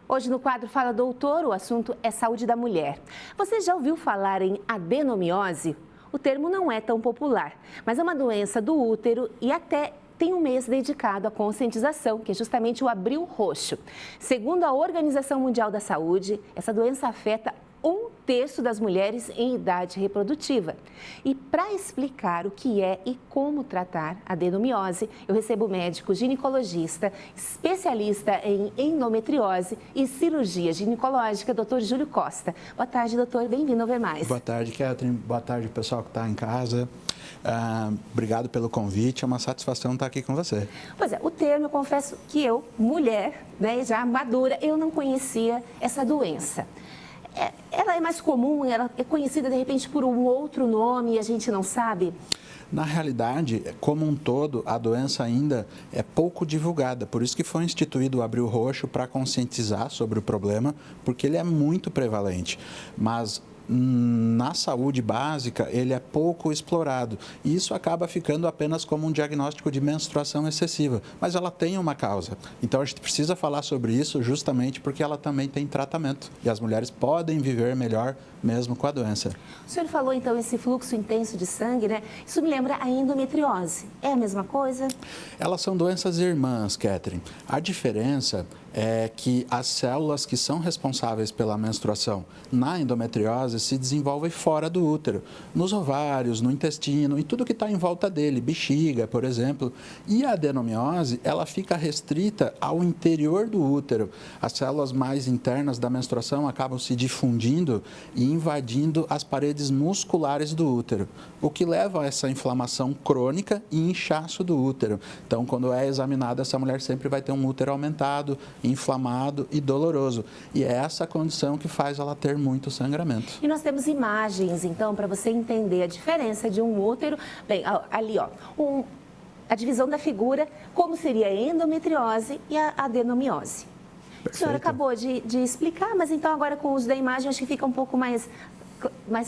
Hoje no quadro Fala Doutor, o assunto é saúde da mulher. Você já ouviu falar em adenomiose? O termo não é tão popular, mas é uma doença do útero e até tem um mês dedicado à conscientização, que é justamente o Abril Roxo. Segundo a Organização Mundial da Saúde, essa doença afeta 1/3 das mulheres em idade reprodutiva. E para explicar o que é e como tratar a adenomiose, eu recebo o médico ginecologista, especialista em endometriose e cirurgia ginecológica, Dr. Júlio Costa. Boa tarde, doutor. Bem-vindo ao Ver Mais. Boa tarde, Catherine. Boa tarde, pessoal que está em casa. Obrigado pelo convite. É uma satisfação estar aqui com você. Pois é, o termo, eu confesso que eu, mulher, né, já madura, eu não conhecia essa doença. Ela é mais comum, ela é conhecida de repente por um outro nome e a gente não sabe? Na realidade, como um todo, a doença ainda é pouco divulgada. Por isso que foi instituído o Abril Roxo para conscientizar sobre o problema, porque ele é muito prevalente. Mas na saúde básica, ele é pouco explorado. E isso acaba ficando apenas como um diagnóstico de menstruação excessiva. Mas ela tem uma causa. Então, a gente precisa falar sobre isso justamente porque ela também tem tratamento. E as mulheres podem viver melhor mesmo com a doença. O senhor falou, então, esse fluxo intenso de sangue, né? Isso me lembra a endometriose. É a mesma coisa? Elas são doenças irmãs, Catherine. A diferença é que as células que são responsáveis pela menstruação na endometriose se desenvolvem fora do útero, nos ovários, no intestino e tudo que está em volta dele, bexiga, por exemplo. E a adenomiose, ela fica restrita ao interior do útero. As células mais internas da menstruação acabam se difundindo e invadindo as paredes musculares do útero, o que leva a essa inflamação crônica e inchaço do útero. Então, quando é examinada, essa mulher sempre vai ter um útero aumentado, inflamado e doloroso. E é essa condição que faz ela ter muito sangramento. E nós temos imagens, então, para você entender a diferença de um útero. Bem, ali, ó, a divisão da figura, como seria a endometriose e a adenomiose. Perfeito. O senhor acabou de explicar, mas então agora com o uso da imagem, acho que fica um pouco mais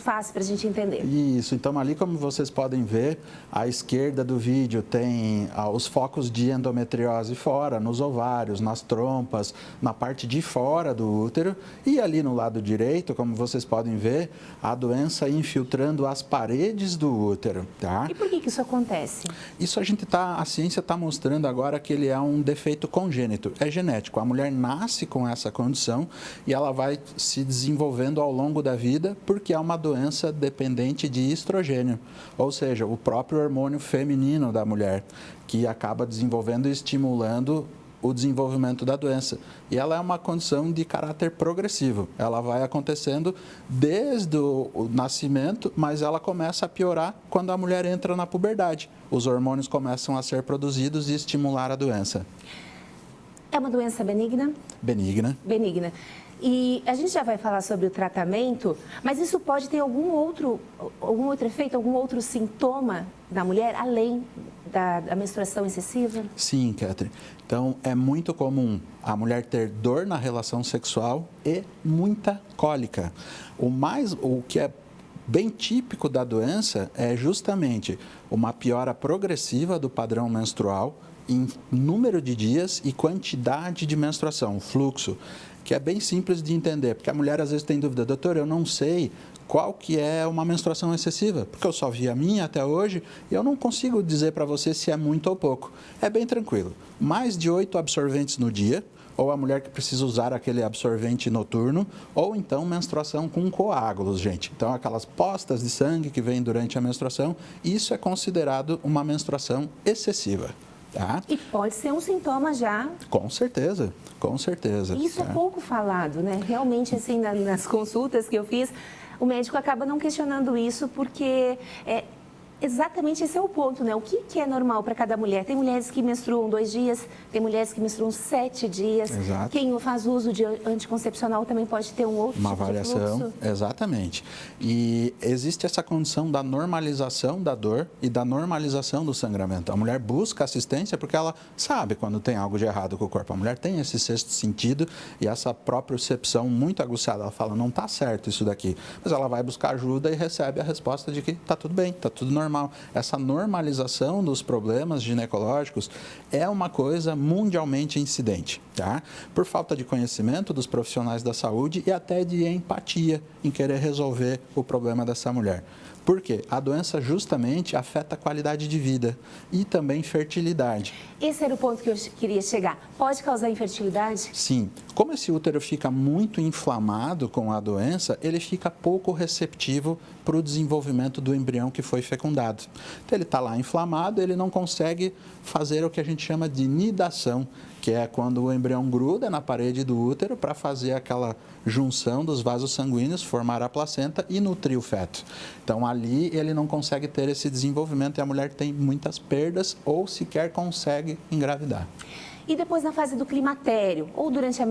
fácil para a gente entender. Isso, então ali como vocês podem ver, à esquerda do vídeo tem os focos de endometriose fora, nos ovários, nas trompas, na parte de fora do útero, e ali no lado direito, como vocês podem ver, a doença infiltrando as paredes do útero, tá? E por que isso acontece? Isso a ciência está mostrando agora que ele é um defeito congênito, é genético. A mulher nasce com essa condição e ela vai se desenvolvendo ao longo da vida porque é uma doença dependente de estrogênio, ou seja, o próprio hormônio feminino da mulher, que acaba desenvolvendo e estimulando o desenvolvimento da doença. E ela é uma condição de caráter progressivo. Ela vai acontecendo desde o nascimento, mas ela começa a piorar quando a mulher entra na puberdade. Os hormônios começam a ser produzidos e estimular a doença. É uma doença benigna? Benigna. Benigna. E a gente já vai falar sobre o tratamento, mas isso pode ter algum outro efeito, algum outro sintoma da mulher, além da menstruação excessiva? Sim, Catherine. Então, é muito comum a mulher ter dor na relação sexual e muita cólica. O que é bem típico da doença é justamente uma piora progressiva do padrão menstrual em número de dias e quantidade de menstruação, fluxo, que é bem simples de entender, porque a mulher às vezes tem dúvida, doutor, eu não sei qual que é uma menstruação excessiva, porque eu só vi a minha até hoje e eu não consigo dizer para você se é muito ou pouco. É bem tranquilo, mais de 8 absorventes no dia, ou a mulher que precisa usar aquele absorvente noturno, ou então menstruação com coágulos, gente. Então, aquelas postas de sangue que vêm durante a menstruação, isso é considerado uma menstruação excessiva. Tá? E pode ser um sintoma já. Com certeza, com certeza. Isso é pouco falado, né? Realmente, assim, nas consultas que eu fiz, o médico acaba não questionando isso porque exatamente esse é o ponto, né? O que é normal para cada mulher? Tem mulheres que menstruam 2 dias, tem mulheres que menstruam 7 dias. Exato. Quem faz uso de anticoncepcional também pode ter um outro uma tipo variação, de fluxo. Exatamente. E existe essa condição da normalização da dor e da normalização do sangramento. A mulher busca assistência porque ela sabe quando tem algo de errado com o corpo. A mulher tem esse sexto sentido e essa propriocepção muito aguçada. Ela fala, não está certo isso daqui. Mas ela vai buscar ajuda e recebe a resposta de que está tudo bem, está tudo normal. normal. Essa normalização dos problemas ginecológicos é uma coisa mundialmente incidente, tá? Por falta de conhecimento dos profissionais da saúde e até de empatia em querer resolver o problema dessa mulher. Por quê? A doença justamente afeta a qualidade de vida e também fertilidade. Esse era o ponto que eu queria chegar. Pode causar infertilidade? Sim. Como esse útero fica muito inflamado com a doença, ele fica pouco receptivo para o desenvolvimento do embrião que foi fecundado. Então, ele está lá inflamado, ele não consegue fazer o que a gente chama de nidação, que é quando o embrião gruda na parede do útero para fazer aquela junção dos vasos sanguíneos, formar a placenta e nutrir o feto. Então, ali ele não consegue ter esse desenvolvimento e a mulher tem muitas perdas ou sequer consegue engravidar. E depois na fase do climatério, ou durante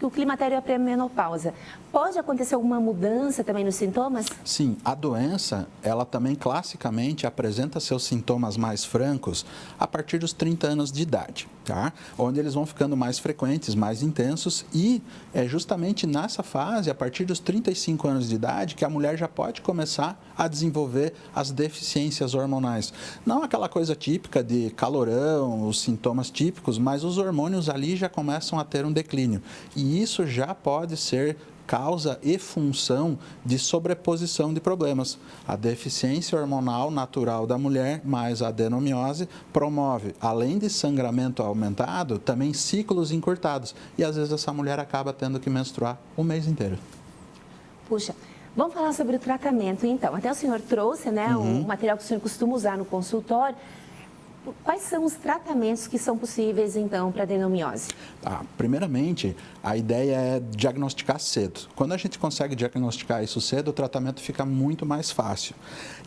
o climatério e a pré-menopausa, pode acontecer alguma mudança também nos sintomas? Sim, a doença, ela também classicamente apresenta seus sintomas mais francos a partir dos 30 anos de idade, tá? Onde eles vão ficando mais frequentes, mais intensos e é justamente nessa fase, a partir dos 35 anos de idade, que a mulher já pode começar a desenvolver as deficiências hormonais. Não aquela coisa típica de calorão, os sintomas típicos, mas os hormônios ali já começam a ter um declínio. E isso já pode ser causa e função de sobreposição de problemas. A deficiência hormonal natural da mulher, mais a adenomiose, promove, além de sangramento aumentado, também ciclos encurtados. E às vezes essa mulher acaba tendo que menstruar o mês inteiro. Puxa, vamos falar sobre o tratamento então. Até o senhor trouxe, né, o material que o senhor costuma usar no consultório. Quais são os tratamentos que são possíveis, então, para a adenomiose? Primeiramente, a ideia é diagnosticar cedo. Quando a gente consegue diagnosticar isso cedo, o tratamento fica muito mais fácil.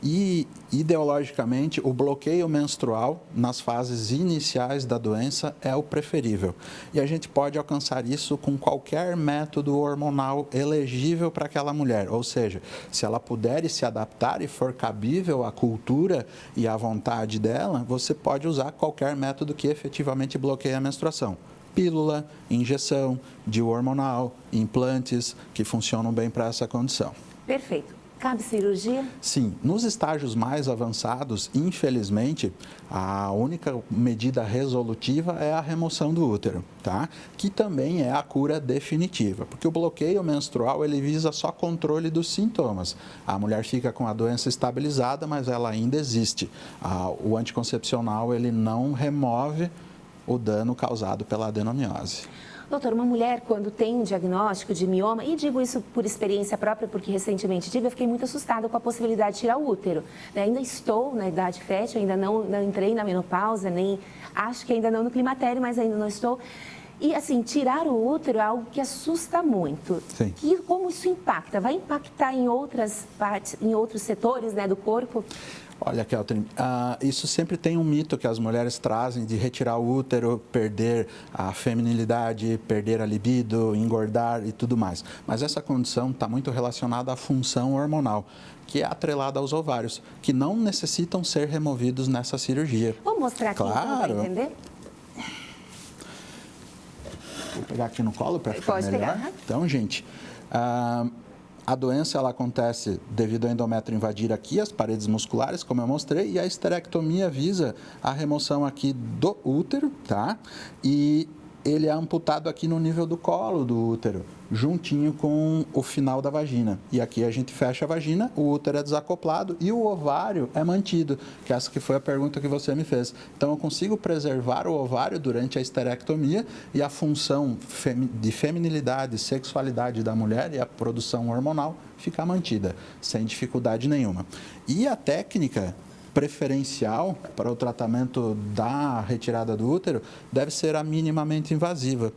E, ideologicamente, o bloqueio menstrual nas fases iniciais da doença é o preferível. E a gente pode alcançar isso com qualquer método hormonal elegível para aquela mulher. Ou seja, se ela puder se adaptar e for cabível à cultura e à vontade dela, você pode usar qualquer método que efetivamente bloqueie a menstruação. Pílula, injeção, DIU hormonal, implantes, que funcionam bem para essa condição. Perfeito. Cabe cirurgia? Sim. Nos estágios mais avançados, infelizmente, a única medida resolutiva é a remoção do útero, tá? Que também é a cura definitiva, porque o bloqueio menstrual, ele visa só controle dos sintomas. A mulher fica com a doença estabilizada, mas ela ainda existe. O anticoncepcional, ele não remove o dano causado pela adenomiose. Doutor, uma mulher quando tem um diagnóstico de mioma, e digo isso por experiência própria, porque recentemente tive, eu fiquei muito assustada com a possibilidade de tirar o útero. Ainda estou na idade fértil, ainda não entrei na menopausa, nem acho que ainda não no climatério, mas ainda não estou. E assim, tirar o útero é algo que assusta muito. Sim. E como isso impacta? Vai impactar em outras partes, em outros setores, né, do corpo? Olha, Keltrin, isso sempre tem um mito que as mulheres trazem de retirar o útero, perder a feminilidade, perder a libido, engordar e tudo mais. Mas essa condição está muito relacionada à função hormonal, que é atrelada aos ovários, que não necessitam ser removidos nessa cirurgia. Vou mostrar aqui, claro. Então, para entender. Vou pegar aqui no colo para ficar Pode melhor. pegar. Então, gente, a doença ela acontece devido ao endométrio invadir aqui as paredes musculares, como eu mostrei, e a esterectomia visa a remoção aqui do útero, tá? E ele é amputado aqui no nível do colo do útero, juntinho com o final da vagina. E aqui a gente fecha a vagina, o útero é desacoplado e o ovário é mantido, que essa que foi a pergunta que você me fez. Então, eu consigo preservar o ovário durante a esterectomia e a função de feminilidade, sexualidade da mulher e a produção hormonal ficar mantida, sem dificuldade nenhuma. E a técnica preferencial para o tratamento da retirada do útero deve ser a minimamente invasiva,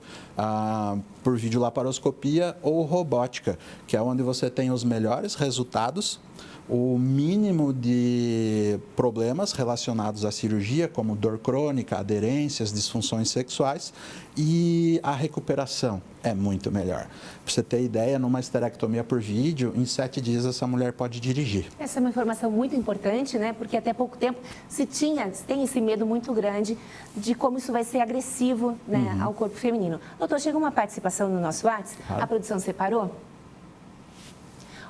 por videolaparoscopia ou robótica, que é onde você tem os melhores resultados, o mínimo de problemas relacionados à cirurgia, como dor crônica, aderências, disfunções sexuais, e a recuperação é muito melhor. Para você ter ideia, numa esterectomia por vídeo, em 7 dias essa mulher pode dirigir. Essa é uma informação muito importante, né? Porque até pouco tempo se tem esse medo muito grande de como isso vai ser agressivo, né, ao corpo feminino. Doutor, chega uma participação no nosso WhatsApp, a produção separou?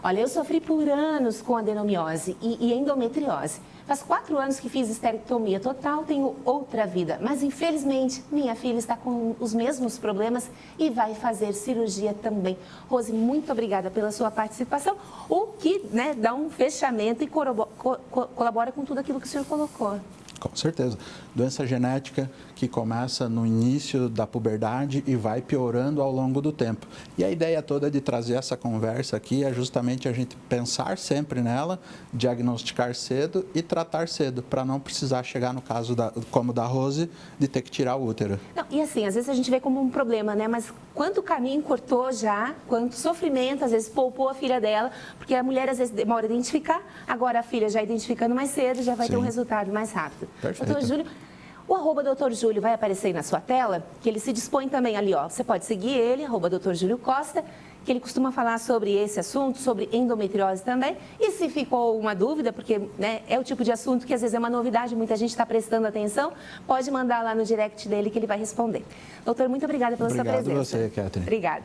Olha, eu sofri por anos com adenomiose e endometriose. Faz 4 anos que fiz esterectomia total, tenho outra vida. Mas, infelizmente, minha filha está com os mesmos problemas e vai fazer cirurgia também. Rose, muito obrigada pela sua participação, o que, né, dá um fechamento e colabora com tudo aquilo que o senhor colocou. Com certeza. Doença genética que começa no início da puberdade e vai piorando ao longo do tempo. E a ideia toda de trazer essa conversa aqui é justamente a gente pensar sempre nela, diagnosticar cedo e tratar cedo, para não precisar chegar no caso, como da Rose, de ter que tirar o útero. Não, e assim, às vezes a gente vê como um problema, né? Mas quanto caminho cortou já, quanto sofrimento, às vezes poupou a filha dela, porque a mulher às vezes demora a identificar, agora a filha já identificando mais cedo, já vai ter um resultado mais rápido. Perfeito. Doutor Júlio, o arroba Dr. Júlio vai aparecer aí na sua tela, que ele se dispõe também ali, ó. Você pode seguir ele, arroba Dr. Júlio Costa, que ele costuma falar sobre esse assunto, sobre endometriose também. E se ficou uma dúvida, porque, né, é o tipo de assunto que às vezes é uma novidade, muita gente está prestando atenção, pode mandar lá no direct dele que ele vai responder. Doutor, muito obrigada pela sua presença. Obrigado a você, Catherine. Obrigada.